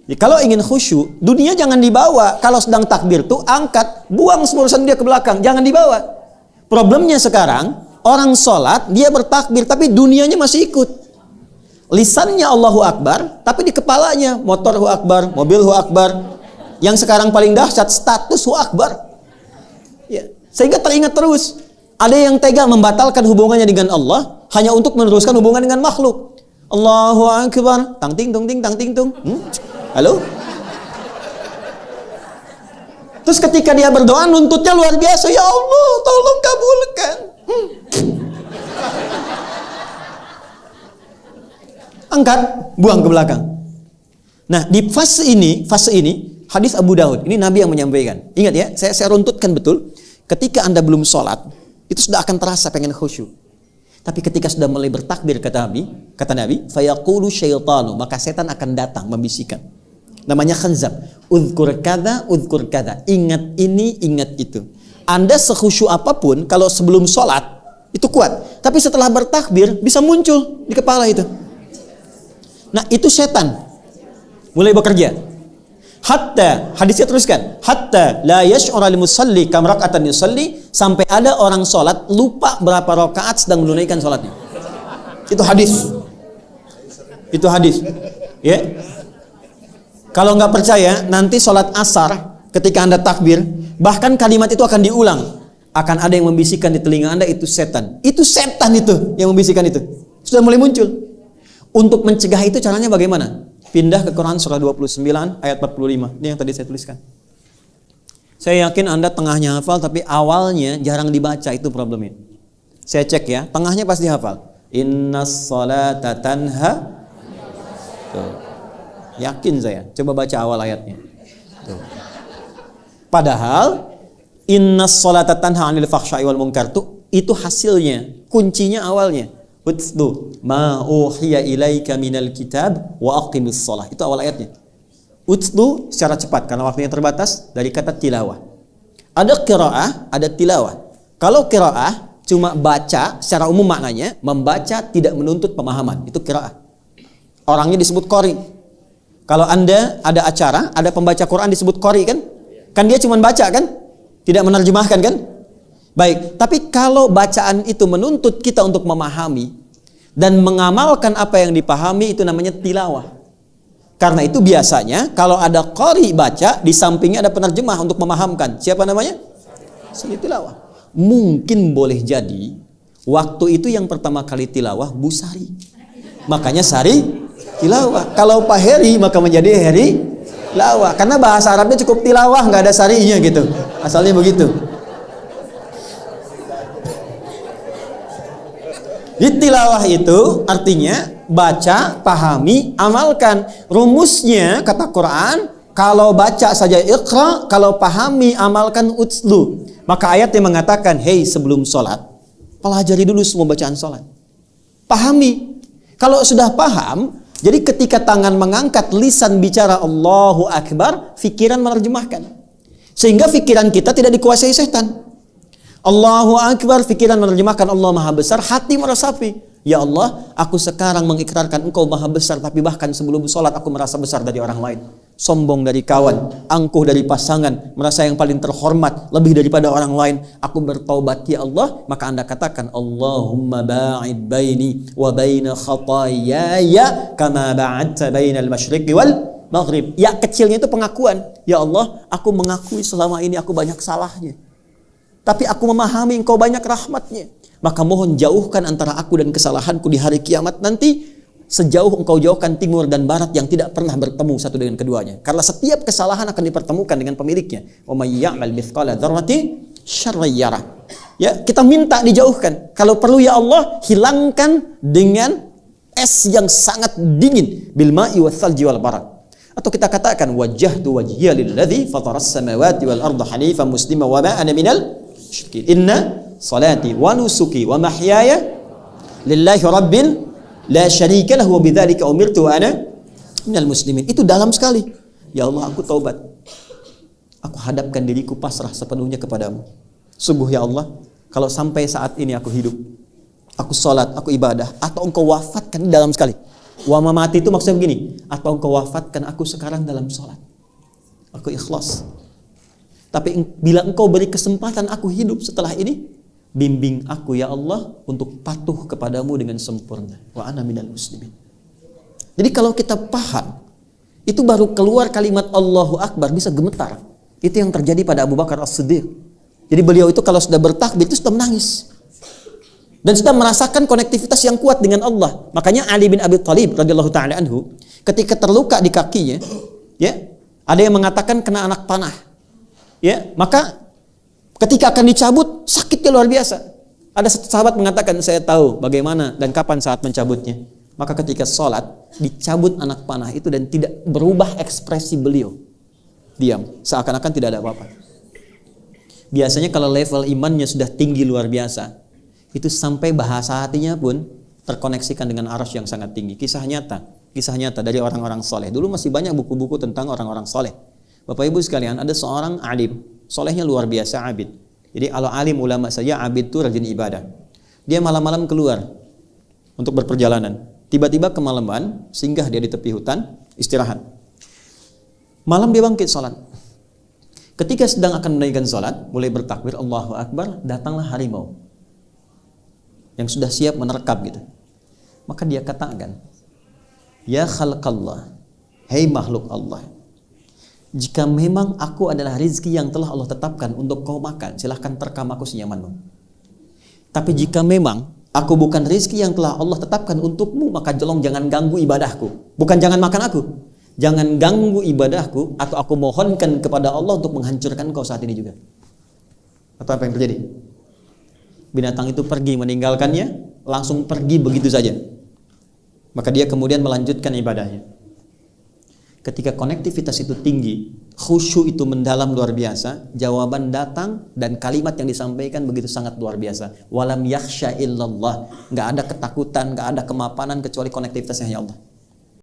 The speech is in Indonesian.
Ya, kalau ingin khusyuk, dunia jangan dibawa. Kalau sedang takbir tuh angkat, buang urusan dia ke belakang, jangan dibawa. Problemnya sekarang, orang sholat, dia bertakbir, tapi dunianya masih ikut. Lisannya Allahu Akbar, tapi di kepalanya motor Hu Akbar, mobil Hu Akbar. Yang sekarang paling dahsyat, status Hu Akbar. Ya, sehingga teringat terus. Ada yang tega membatalkan hubungannya dengan Allah hanya untuk meneruskan hubungan dengan makhluk. Allahu Akbar, tang ting tung ting tang ting tung. Halo? Terus ketika dia berdoa nuntutnya luar biasa, ya Allah, tolong kabulkan. Angkat, buang ke belakang. Nah, di fase ini hadis Abu Daud, ini Nabi yang menyampaikan. Ingat ya, saya runtutkan betul. Ketika Anda belum sholat, itu sudah akan terasa pengen khusyuk. Tapi ketika sudah mulai bertakbir, kata Nabi, fayaqulu syaitanu, maka setan akan datang membisikkan. Namanya khanzab. Udhkur kada, ingat ini, ingat itu. Anda sekhusyuk apapun, kalau sebelum sholat, itu kuat. Tapi setelah bertakbir, bisa muncul di kepala itu. Nah, itu setan mulai bekerja. Hatta, hadisnya teruskan, hatta la yash'ura al-musalli kam rak'atan yusalli, sampai ada orang sholat lupa berapa rakaat sedang menunaikan sholatnya. Itu hadis. Ya. Kalau nggak percaya, nanti sholat asar ketika Anda takbir, bahkan kalimat itu akan diulang. Akan ada yang membisikkan di telinga Anda, itu setan. Itu setan itu yang membisikkan itu. Sudah mulai muncul. Untuk mencegah itu caranya bagaimana? Pindah ke Quran surah 29 ayat 45. Ini yang tadi saya tuliskan. Saya yakin Anda tengahnya hafal, tapi awalnya jarang dibaca, itu problemnya. Saya cek ya, tengahnya pasti hafal. Innas salata tanha. Tuh. Yakin saya. Coba baca awal ayatnya. Tuh. Padahal innas salata tanha 'anil fahsya'i wal munkar itu hasilnya, kuncinya awalnya. Utlu ma uhiya ilaika minal kitab wa aqimis shalah. Itu awal ayatnya. Utlu secara cepat karena waktunya terbatas, dari kata tilawah. Ada qiraah, ada tilawah. Kalau qiraah cuma baca, secara umum maknanya membaca tidak menuntut pemahaman. Itu qiraah. Orangnya disebut qari. Kalau Anda ada acara, ada pembaca Quran disebut qari kan? Kan dia cuma baca kan? Tidak menerjemahkan kan? Baik, tapi kalau bacaan itu menuntut kita untuk memahami dan mengamalkan apa yang dipahami, itu namanya tilawah. Karena itu biasanya kalau ada qari baca, di sampingnya ada penerjemah untuk memahamkan. Siapa namanya? Sini tilawah. Mungkin boleh jadi waktu itu yang pertama kali tilawah Bu Sari. Makanya Sari tilawah. Kalau Pak Heri maka menjadi Heri tilawah. Karena bahasa Arabnya cukup tilawah, nggak ada sarinya gitu. Asalnya begitu. Di tilawah itu artinya baca, pahami, amalkan. Rumusnya kata Quran, kalau baca saja iqra, kalau pahami, amalkan utslu. Maka ayat yang mengatakan, hei sebelum sholat, pelajari dulu semua bacaan sholat. Pahami. Kalau sudah paham, jadi ketika tangan mengangkat, lisan bicara Allahu Akbar, pikiran menerjemahkan. Sehingga pikiran kita tidak dikuasai setan. Allahu Akbar, pikiran menerjemahkan Allah Maha Besar, hati meresapi, ya Allah, aku sekarang mengikrarkan Engkau Maha Besar, tapi bahkan sebelum sholat aku merasa besar dari orang lain, sombong dari kawan, angkuh dari pasangan, merasa yang paling terhormat lebih daripada orang lain. Aku bertaubat ya Allah. Maka Anda katakan, Allahumma ba'id baini wa baina khataayaya kama ba'adta bainal masyriqi wal maghrib. Ya kecilnya itu pengakuan, ya Allah, aku mengakui selama ini aku banyak salahnya, tapi aku memahami Engkau banyak rahmatnya. Maka mohon jauhkan antara aku dan kesalahanku di hari kiamat nanti, sejauh Engkau jauhkan timur dan barat yang tidak pernah bertemu satu dengan keduanya. Karena setiap kesalahan akan dipertemukan dengan pemiliknya. Wa may ya'mal mithqala dzarratin syarran yarah. Ya, kita minta dijauhkan. Kalau perlu ya Allah, hilangkan dengan es yang sangat dingin, bil ma'i wal thalji wal barad. Atau kita katakan wajjahtu wajhiya lilladzi fataras samawati wal arda hanifan muslima wa ma ana minal musyrikin. Inna salati wa nusuki wa mahyaya lillahi rabbil la syarika lahu wa bidzalika umirtu wa ana minal muslimin. Itu dalam sekali. Ya Allah, aku taubat. Aku hadapkan diriku pasrah sepenuhnya kepadamu. Sungguh ya Allah, kalau sampai saat ini aku hidup, aku sholat, aku ibadah, atau Engkau wafatkan, dalam sekali. Wa mamati itu maksudnya begini, atau engkau wafatkan aku sekarang dalam sholat. Aku ikhlas. Tapi bila engkau beri kesempatan aku hidup setelah ini, bimbing aku ya Allah untuk patuh kepadamu dengan sempurna. Wa ana minal muslimin. Jadi kalau kita paham, itu baru keluar kalimat Allahu Akbar bisa gemetar. Itu yang terjadi pada Abu Bakar As-Siddiq. Jadi beliau itu kalau sudah bertakbir itu sudah menangis. Dan sudah merasakan konektivitas yang kuat dengan Allah. Makanya Ali bin Abi Thalib radhiyallahu taala anhu ketika terluka di kakinya, ya, ada yang mengatakan kena anak panah. Ya, maka ketika akan dicabut sakitnya luar biasa. Ada satu sahabat mengatakan, saya tahu bagaimana dan kapan saat mencabutnya. Maka ketika sholat dicabut anak panah itu dan tidak berubah ekspresi beliau. Diam, seakan-akan tidak ada apa-apa. Biasanya kalau level imannya sudah tinggi luar biasa, itu sampai bahasa hatinya pun terkoneksikan dengan arasy yang sangat tinggi. Kisah nyata dari orang-orang soleh. Dulu masih banyak buku-buku tentang orang-orang soleh. Bapak Ibu sekalian, ada seorang alim, solehnya luar biasa, abid. Jadi kalau alim ulama saja, abid itu rajin ibadah. Dia malam-malam keluar untuk berperjalanan. Tiba-tiba kemalaman, singgah dia di tepi hutan, istirahat. Malam dia bangkit sholat. Ketika sedang akan menaikkan sholat, mulai bertakbir Allahu Akbar, datanglah harimau yang sudah siap menerkam gitu. Maka dia katakan, ya khalqallah, hei makhluk Allah, jika memang aku adalah rizki yang telah Allah tetapkan untuk kau makan, silahkan terkam aku senyamanmu. Tapi jika memang aku bukan rizki yang telah Allah tetapkan untukmu, maka jangan ganggu ibadahku. Bukan jangan makan aku, jangan ganggu ibadahku, atau aku mohonkan kepada Allah untuk menghancurkan kau saat ini juga. Atau apa yang terjadi? Binatang itu pergi meninggalkannya, langsung pergi begitu saja. Maka dia kemudian melanjutkan ibadahnya. Ketika konektivitas itu tinggi, khusyuk itu mendalam luar biasa, jawaban datang dan kalimat yang disampaikan begitu sangat luar biasa. Walam yakhsha illallah, enggak ada ketakutan, enggak ada kemapanan kecuali konektivitasnya hanya Allah.